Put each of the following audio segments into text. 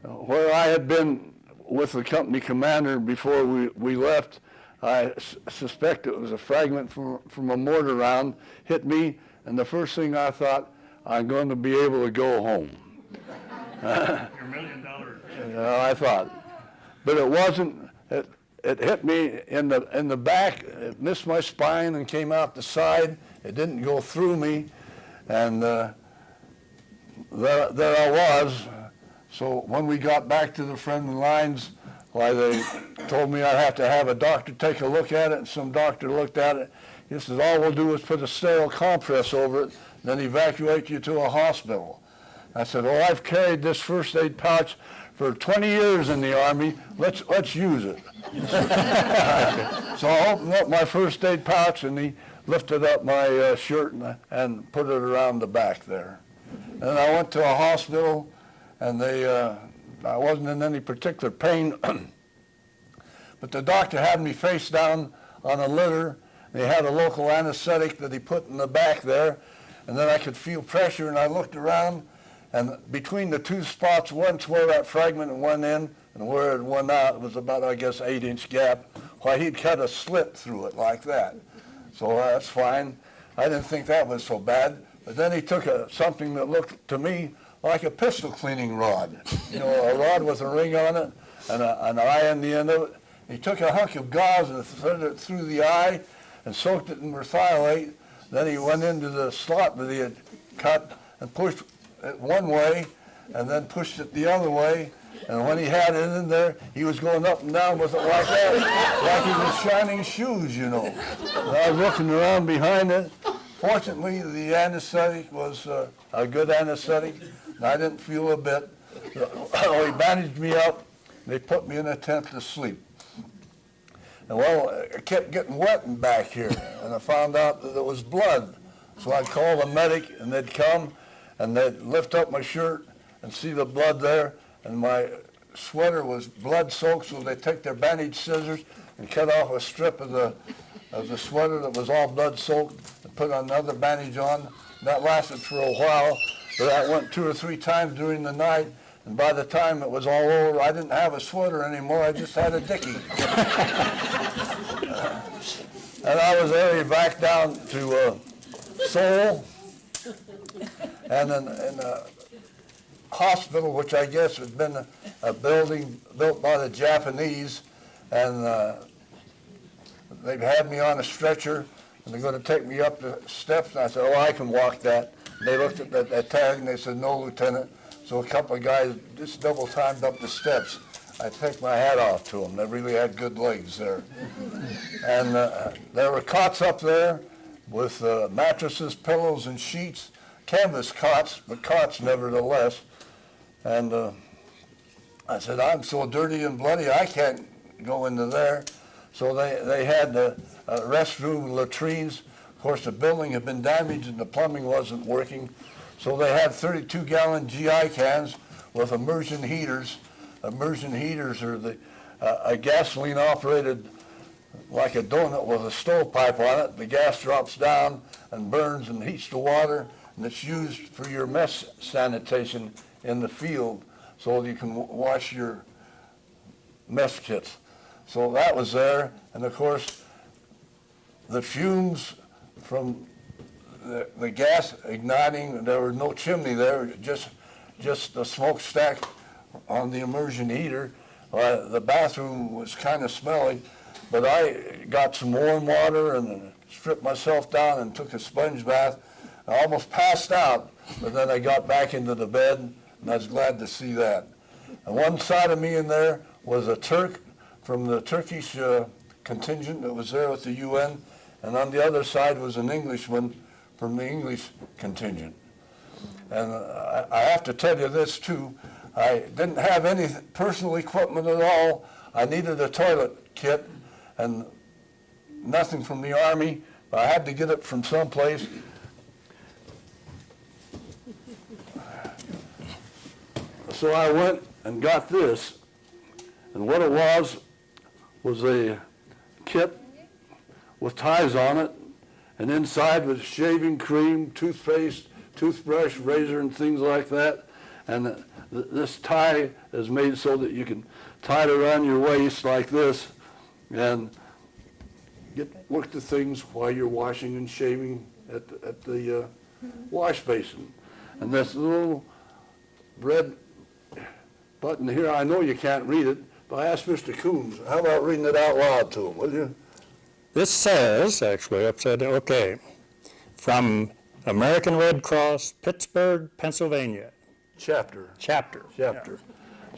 Where I had been with the company commander before we left, I suspect it was a fragment from a mortar round, hit me, and the first thing I thought, I'm going to be able to go home. Your $1 million. I thought. But it wasn't. It hit me in the back. It missed my spine and came out the side. It didn't go through me. And there I was. So when we got back to the friendly lines, why they told me I'd have to have a doctor take a look at it, and some doctor looked at it. He says, all we'll do is put a sterile compress over it, then evacuate you to a hospital. I said, oh, I've carried this first aid pouch for 20 years in the Army. Let's use it. So I opened up my first aid pouch, and he lifted up my shirt and put it around the back there. And I went to a hospital, and I wasn't in any particular pain, but the doctor had me face down on a litter. They had a local anesthetic that he put in the back there, and then I could feel pressure, and I looked around, and between the two spots, once where that fragment went in and where it went out, was about, I guess, 8-inch gap. Why, he'd cut a slit through it like that. So that's fine. I didn't think that was so bad. But then he took something that looked to me like a pistol cleaning rod. You know, a rod with a ring on it and an eye on the end of it. He took a hunk of gauze and threaded it through the eye and soaked it in merthiolate. Then he went into the slot that he had cut and pushed it one way and then pushed it the other way. And when he had it in there, he was going up and down with it like that, like he was shining shoes, you know. And I was looking around behind it. Fortunately, the anesthetic was a good anesthetic, and I didn't feel a bit. So he bandaged me up. They put me in a tent to sleep. And well, it kept getting wet in back here, and I found out that it was blood. So I'd call a medic, and they'd come, and they'd lift up my shirt and see the blood there, and my sweater was blood-soaked, so they'd take their bandage scissors and cut off a strip of the sweater that was all blood-soaked and put another bandage on. That lasted for a while, but that went 2 or 3 times during the night, and by the time it was all over, I didn't have a sweater anymore, I just had a dickie. And I was there back down to Seoul, and in a hospital, which I guess had been a building built by the Japanese, and they've had me on a stretcher, and they're going to take me up the steps, and I said, oh, I can walk that. And they looked at that tag, and they said, no, Lieutenant. So a couple of guys just double-timed up the steps. I take my hat off to them. They really had good legs there. And there were cots up there with mattresses, pillows, and sheets, canvas cots, but cots nevertheless. And I said, I'm so dirty and bloody, I can't go into there. So they had the restroom, latrines. Of course, the building had been damaged and the plumbing wasn't working. So they had 32-gallon GI cans with immersion heaters. Immersion heaters are a gasoline-operated, like a donut with a stovepipe on it. The gas drops down and burns and heats the water, and it's used for your mess sanitation in the field so you can wash your mess kits. So that was there, and of course, the fumes from the gas igniting, there was no chimney there, just a smokestack on the immersion heater. The bathroom was kind of smelly, but I got some warm water and stripped myself down and took a sponge bath. I almost passed out, but then I got back into the bed, and I was glad to see that. And one side of me in there was a Turk from the Turkish contingent that was there with the UN, and on the other side was an Englishman from the English contingent. And I have to tell you this too, I didn't have any personal equipment at all. I needed a toilet kit and nothing from the Army, but I had to get it from someplace. So I went and got this, and what it was a kit with ties on it, and inside was shaving cream, toothpaste, toothbrush, razor, and things like that. And this tie is made so that you can tie it around your waist like this and work the things while you're washing and shaving at the wash basin. And this little red button here, I know you can't read it, but I asked Mr. Coombs, how about reading it out loud to him, will you? This says, actually, upside down, okay, from American Red Cross, Pittsburgh, Pennsylvania, Chapter. chapter.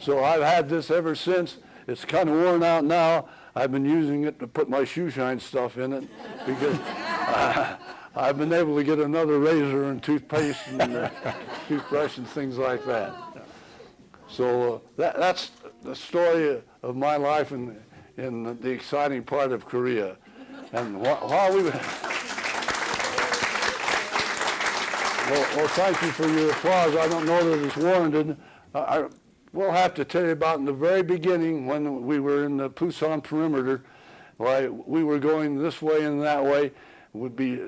So I've had this ever since. It's kind of worn out now. I've been using it to put my shoe shine stuff in it because I've been able to get another razor and toothpaste and toothbrush and things like that. So that's the story of my life in the exciting part of Korea. And while we were... Well, thank you for your applause. I don't know that it's warranted. I will have to tell you about in the very beginning when we were in the Pusan perimeter, why we were going this way and that way, would be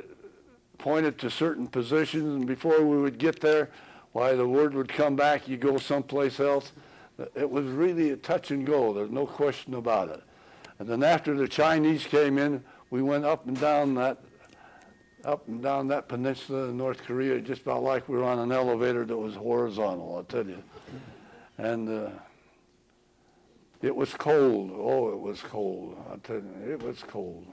pointed to certain positions, and before we would get there, why the word would come back, you go someplace else. It was really a touch and go. There's no question about it. And then after the Chinese came in, we went up and down that peninsula in North Korea, just about like we were on an elevator that was horizontal, I'll tell you. And it was cold. Oh, it was cold. I'll tell you, it was cold.